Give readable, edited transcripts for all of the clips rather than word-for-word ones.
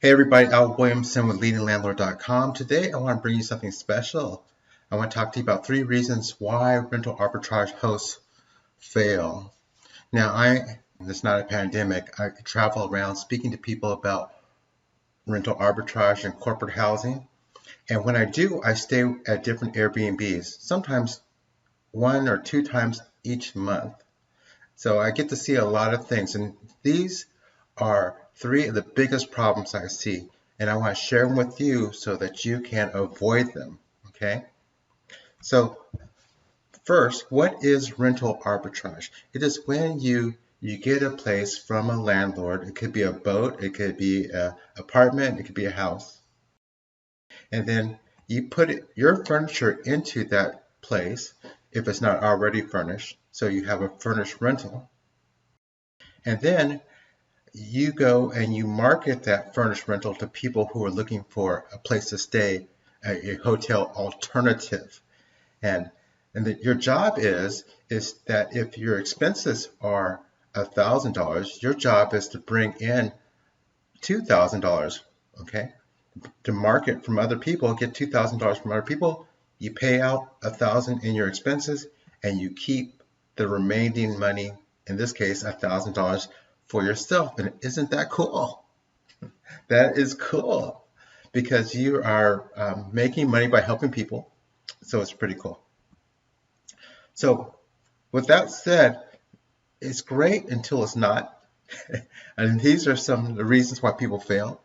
Hey everybody, Al Williamson with LeadingLandlord.com. Today I want to bring you something special. I want to talk to you about 3 reasons why rental arbitrage hosts fail. Now, it's not a pandemic. I travel around speaking to people about rental arbitrage and corporate housing. And when I do, I stay at different Airbnbs, sometimes 1 or 2 times each month. So I get to see a lot of things, and these are 3 of the biggest problems I see, and I want to share them with you so that you can avoid them, okay? So first, what is rental arbitrage? It is when you get a place from a landlord. It could be a boat, it could be an apartment, it could be a house, and then you put your furniture into that place if it's not already furnished, so you have a furnished rental. And then you go and you market that furnished rental to people who are looking for a place to stay, a hotel alternative. And your job is that if your expenses are $1,000, your job is to bring in $2,000, okay? To market from other people, get $2,000 from other people, you pay out $1,000 in your expenses, and you keep the remaining money, in this case, $1,000 for yourself. And isn't that cool? That is cool because you are making money by helping people. So it's pretty cool. So with that said, it's great until it's not. And these are some of the reasons why people fail.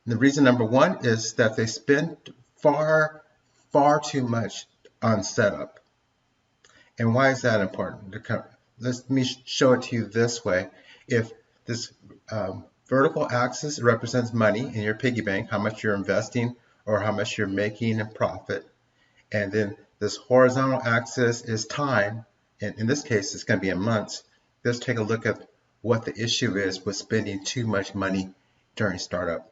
And the reason number 1 is that they spend far too much on setup. And why is that important? Let me show it to you this way. If this vertical axis represents money in your piggy bank, how much you're investing or how much you're making in profit, and then this horizontal axis is time, and in this case it's going to be in months. Let's take a look at what the issue is with spending too much money during startup.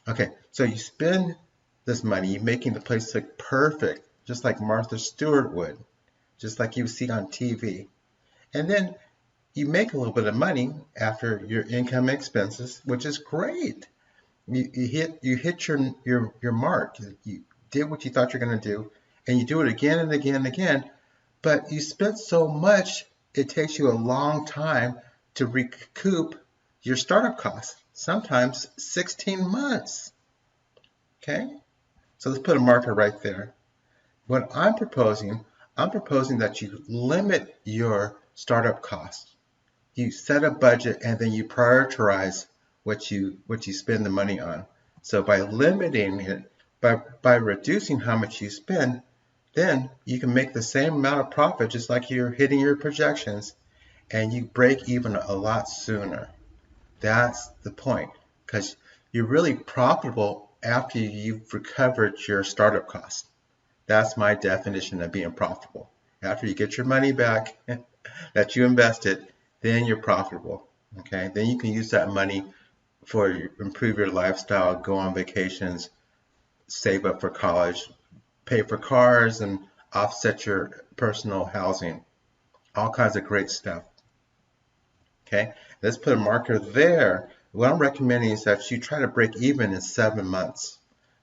Okay, so you spend this money, you're making the place look perfect, just like Martha Stewart would, just like you see on TV. And then you make a little bit of money after your income and expenses, which is great. You hit your mark. You did what you thought you're going to do, and you do it again and again and again. But you spent so much, it takes you a long time to recoup your startup costs. Sometimes 16 months. Okay, so let's put a marker right there. What I'm proposing that you limit your startup costs. You set a budget and then you prioritize what you spend the money on. So by limiting it, by reducing how much you spend, then you can make the same amount of profit just like you're hitting your projections, and you break even a lot sooner. That's the point, because you're really profitable after you've recovered your startup costs. That's my definition of being profitable. After you get your money back that you invested, then you're profitable. Okay, then you can use that money for improve your lifestyle, go on vacations, save up for college, pay for cars, and offset your personal housing. All kinds of great stuff. Okay, let's put a marker there. What I'm recommending is that you try to break even in 7 months.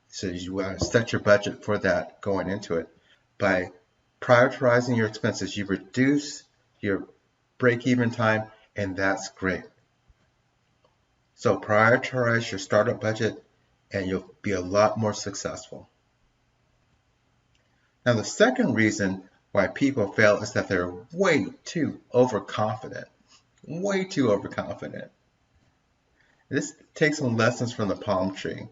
So you set your budget for that going into it. By prioritizing your expenses, you reduce your break-even time, and that's great. So prioritize your startup budget, and you'll be a lot more successful. Now, the second reason why people fail is that they're way too overconfident. Way too overconfident. This takes some lessons from the palm tree,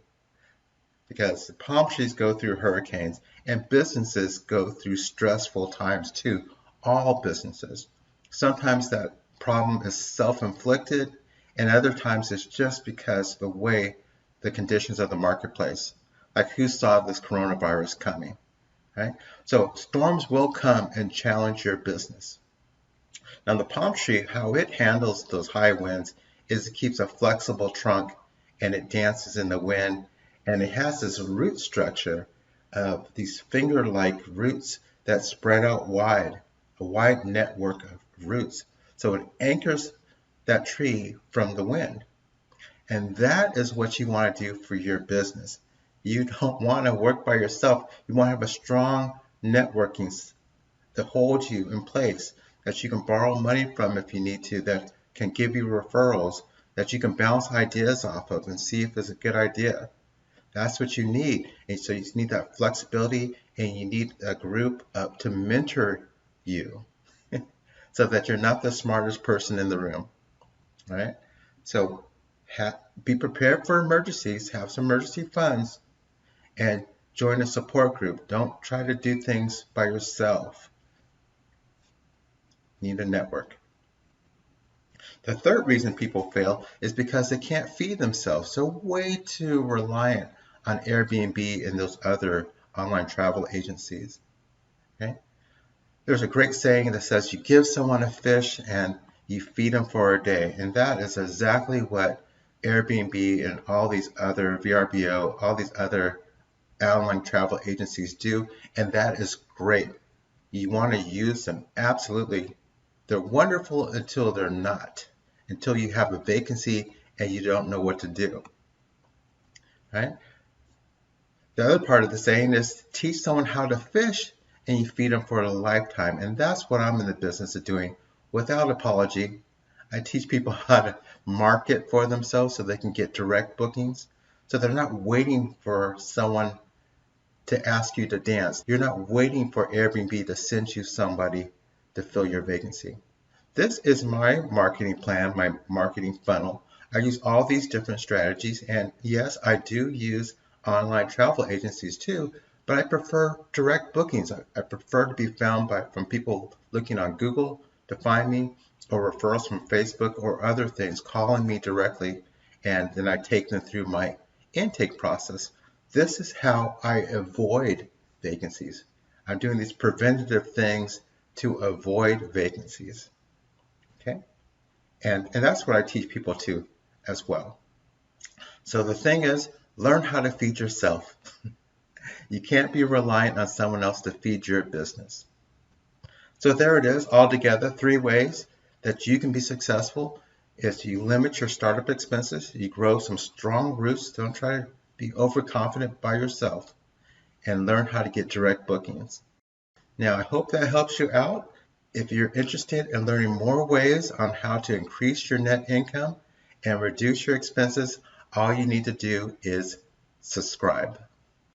because the palm trees go through hurricanes and businesses go through stressful times too. All businesses. Sometimes that problem is self-inflicted, and other times it's just because of the way the conditions of the marketplace. Like, who saw this coronavirus coming? Right? So storms will come and challenge your business. Now, the palm tree, how it handles those high winds is it keeps a flexible trunk and it dances in the wind, and it has this root structure of these finger-like roots that spread out wide, a wide network of roots. So it anchors that tree from the wind. And that is what you want to do for your business. You don't want to work by yourself. You want to have a strong networking that holds you in place, that you can borrow money from if you need to, that can give you referrals, that you can bounce ideas off of and see if it's a good idea. That's what you need. And so you need that flexibility, and you need a group to mentor you so that you're not the smartest person in the room, right? So be prepared for emergencies, have some emergency funds, and join a support group. Don't try to do things by yourself. You need a network. The third reason people fail is because they can't feed themselves. So way too reliant on Airbnb and those other online travel agencies. Okay? There's a great saying that says you give someone a fish and you feed them for a day. And that is exactly what Airbnb and all these other VRBO, all these other online travel agencies do. And that is great. You want to use them. Absolutely. They're wonderful until they're not, until you have a vacancy and you don't know what to do, right? The other part of the saying is teach someone how to fish and you feed them for a lifetime. And that's what I'm in the business of doing without apology. I teach people how to market for themselves so they can get direct bookings. So they're not waiting for someone to ask you to dance. You're not waiting for Airbnb to send you somebody to fill your vacancy. This is my marketing plan, my marketing funnel. I use all these different strategies, and yes, I do use online travel agencies too, but I prefer direct bookings. I prefer to be found from people looking on Google to find me, or referrals from Facebook or other things, calling me directly, and then I take them through my intake process. This is how I avoid vacancies. I'm doing these preventative things to avoid vacancies. Okay? And that's what I teach people too as well. So the thing is, learn how to feed yourself. You can't be reliant on someone else to feed your business. So there it is, all together, 3 ways that you can be successful is you limit your startup expenses, you grow some strong roots, don't try to be overconfident by yourself, and learn how to get direct bookings. Now, I hope that helps you out. If you're interested in learning more ways on how to increase your net income and reduce your expenses, all you need to do is subscribe.